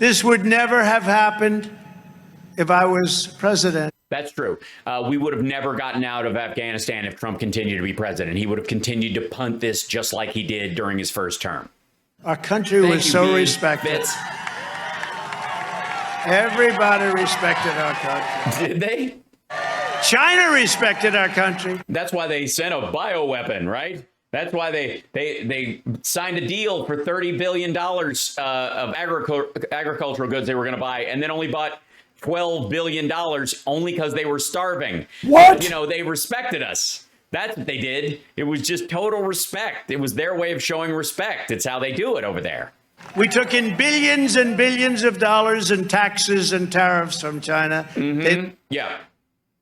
This would never have happened if I was president. That's true. We would have never gotten out of Afghanistan if Trump continued to be president. He would have continued to punt this just like he did during his first term. Our country was so respected. Everybody respected our country. Did they? China respected our country. That's why they sent a bioweapon, right? That's why they signed a deal for $30 billion of agricultural goods they were going to buy, and then only bought $12 billion only because they were starving. What? You know, they respected us. That's what they did. It was just total respect. It was their way of showing respect. It's how they do it over there. We took in billions and billions of dollars in taxes and tariffs from China. Mm-hmm. Yeah.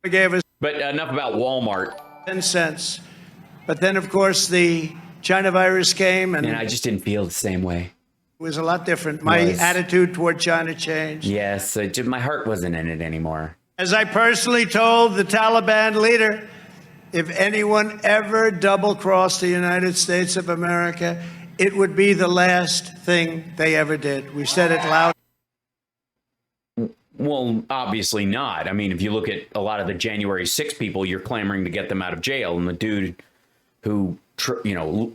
They gave us. But enough about Walmart. 10 cents. But then, of course, the China virus came. And I just didn't feel the same way. It was a lot different. My attitude toward China changed. Yes. My heart wasn't in it anymore. As I personally told the Taliban leader, if anyone ever double-crossed the United States of America, it would be the last thing they ever did. We said it loud. Well, obviously not. I mean, if you look at a lot of the January 6 people, you're clamoring to get them out of jail. And the dude who,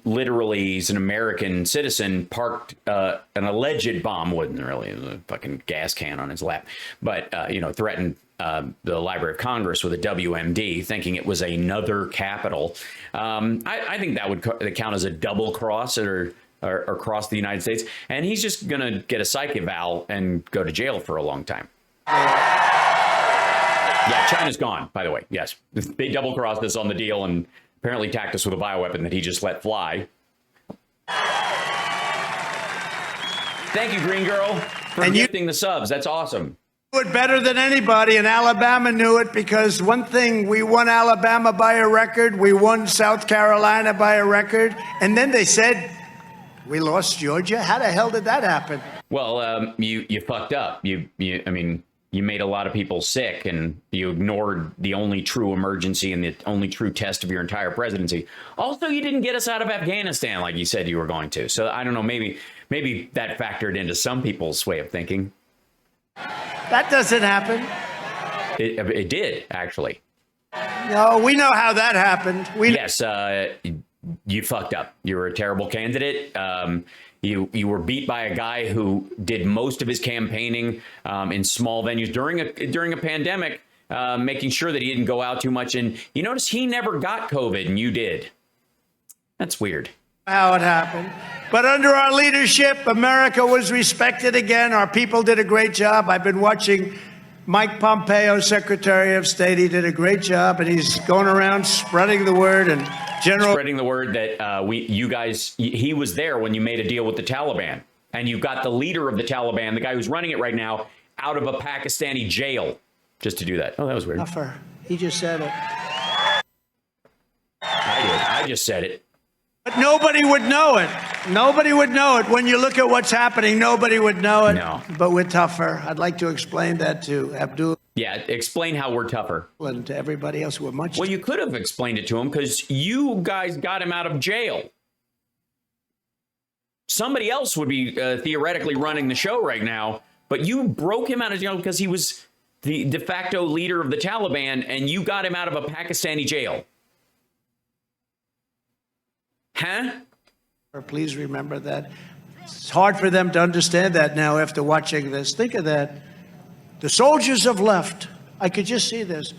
literally is an American citizen, parked an alleged bomb, wasn't really a fucking gas can on his lap, but, threatened the Library of Congress with a WMD, thinking it was another capital. I think that would count as a double cross or cross the United States. And he's just going to get a psych eval and go to jail for a long time. Yeah, China's gone, by the way. Yes, they double crossed us on the deal and apparently attacked us with a bioweapon that he just let fly. Thank you, Green Girl, for gifting the subs. That's awesome. It better than anybody, and Alabama knew it, because one thing, we won Alabama by a record, we won South Carolina by a record, and then they said we lost Georgia. How the hell did that happen? Well, you fucked up. You made a lot of people sick, and you ignored the only true emergency and the only true test of your entire presidency. Also, you didn't get us out of Afghanistan like you said you were going to. So I don't know, maybe that factored into some people's way of thinking. That doesn't happen. It did, actually. No, we know how that happened. Yes, you fucked up. You were a terrible candidate. You were beat by a guy who did most of his campaigning in small venues during a pandemic, making sure that he didn't go out too much. And you notice he never got COVID, and you did. That's weird. How it happened. But under our leadership, America was respected again. Our people did a great job. I've been watching Mike Pompeo, Secretary of State. He did a great job, and he's going around spreading the word and spreading the word that he was there when you made a deal with the Taliban, and you got the leader of the Taliban, the guy who's running it right now, out of a Pakistani jail just to do that. Oh, that was weird. Tougher. He just said it. I just said it. But nobody would know it. Nobody would know it. When you look at what's happening, nobody would know it. No. But we're tougher. I'd like to explain that to Abdul. Yeah, explain how we're tougher. And to everybody else, we're much Well, you could have explained it to him because you guys got him out of jail. Somebody else would be theoretically running the show right now, but you broke him out of jail because he was the de facto leader of the Taliban, and you got him out of a Pakistani jail. Huh? Please remember that. It's hard for them to understand that now after watching this. Think of that. The soldiers have left. I could just see this.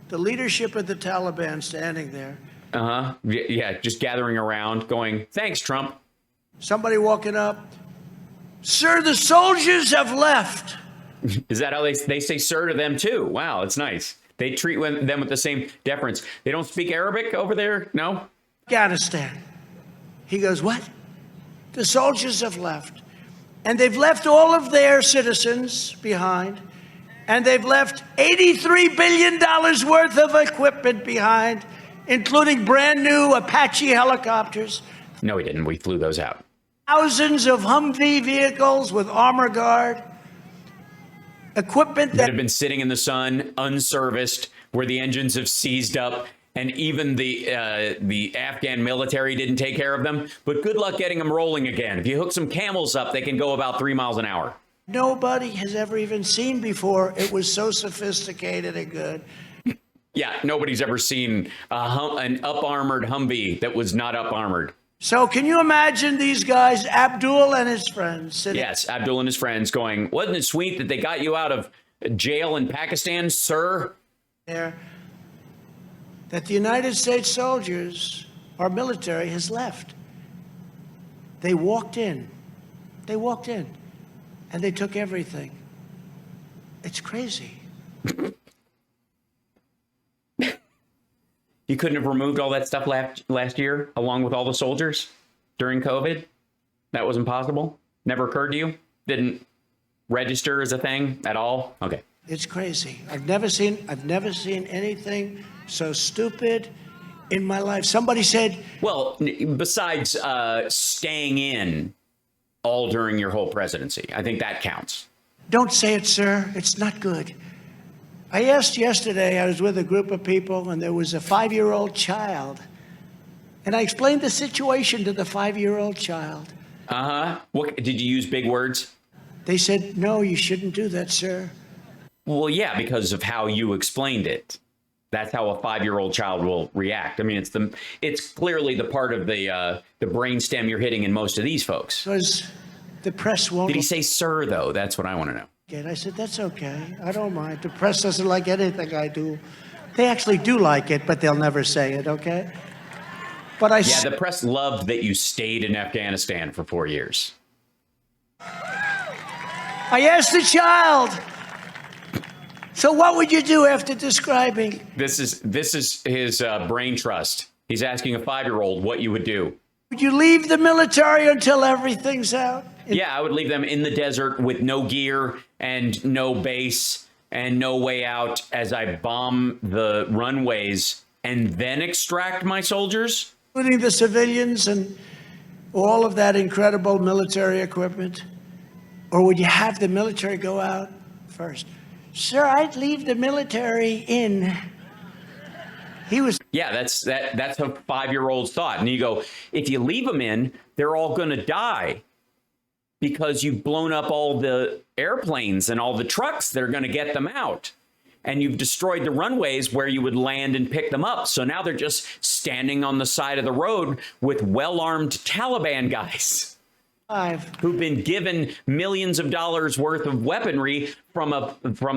The leadership of the Taliban standing there. Uh-huh. Yeah, just gathering around going, thanks, Trump. Somebody walking up. Sir, the soldiers have left. Is that how they say sir to them, too? Wow, it's nice. They treat them with the same deference. They don't speak Arabic over there? No? Afghanistan. He goes, what? The soldiers have left. And they've left all of their citizens behind. And they've left $83 billion worth of equipment behind, including brand new Apache helicopters. No, he didn't. We flew those out. Thousands of Humvee vehicles with armor guard. Equipment that have been sitting in the sun, unserviced, where the engines have seized up. And even the Afghan military didn't take care of them. But good luck getting them rolling again. If you hook some camels up, they can go about 3 miles an hour. nobody has ever even seen before. It was so sophisticated and good. Yeah, nobody's ever seen an up-armored Humvee that was not up-armored. So can you imagine these guys, Abdul and his friends, sitting Yes, Abdul and his friends going, wasn't it sweet that they got you out of jail in Pakistan, sir? there, that the United States soldiers, our military, has left. They walked in. They walked in, and they took everything. It's crazy. You couldn't have removed all that stuff last year along with all the soldiers during COVID? That wasn't possible? Never occurred to you? Didn't register as a thing at all? Okay. It's crazy. I've never seen anything so stupid in my life. Somebody said, well, besides staying in all during your whole presidency, I think that counts. don't say it, sir. It's not good. I asked yesterday, I was with a group of people, and there was a 5-year-old child. And I explained the situation to the 5-year-old child. What did you use big words? They said, no, you shouldn't do that, sir. Well, yeah, because of how you explained it. That's how a 5-year-old child will react. I mean, it's clearly the part of the brainstem you're hitting in most of these folks. Because the press won't. Did he say sir, though? That's what I want to know. I said, that's okay. I don't mind. The press doesn't like anything I do. They actually do like it, but they'll never say it, okay? But yeah, the press loved that you stayed in Afghanistan for 4 years. I asked the child, so what would you do after describing? This is his brain trust. He's asking a 5-year-old what you would do. Would you leave the military until everything's out? Yeah, I would leave them in the desert with no gear and no base and no way out as I bomb the runways and then extract my soldiers? Including the civilians and all of that incredible military equipment? Or would you have the military go out first? Sir, I'd leave the military in. He was. Yeah, that's a 5-year-old's thought. And you go, if you leave them in, they're all going to die because you've blown up all the airplanes and all the trucks that are going to get them out. And you've destroyed the runways where you would land and pick them up. So now they're just standing on the side of the road with well-armed Taliban guys who've been given millions of dollars worth of weaponry from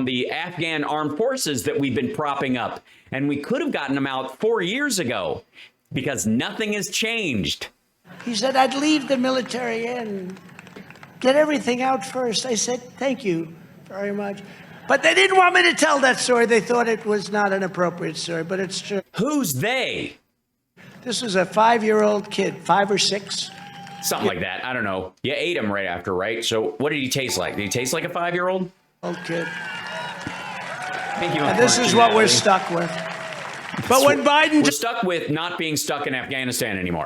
the Afghan armed forces that we've been propping up. And we could have gotten them out 4 years ago because nothing has changed. He said, I'd leave the military in. Get everything out first. I said, thank you very much. But they didn't want me to tell that story. They thought it was not an appropriate story, but it's true. Who's they? This was a 5-year-old kid, 5 or 6. Something like that. I don't know. You ate him right after, right? So what did he taste like? Did he taste like a 5-year-old? Old kid. Thank you. And this is what we're stuck with. But when Biden... We're stuck with not being stuck in Afghanistan anymore.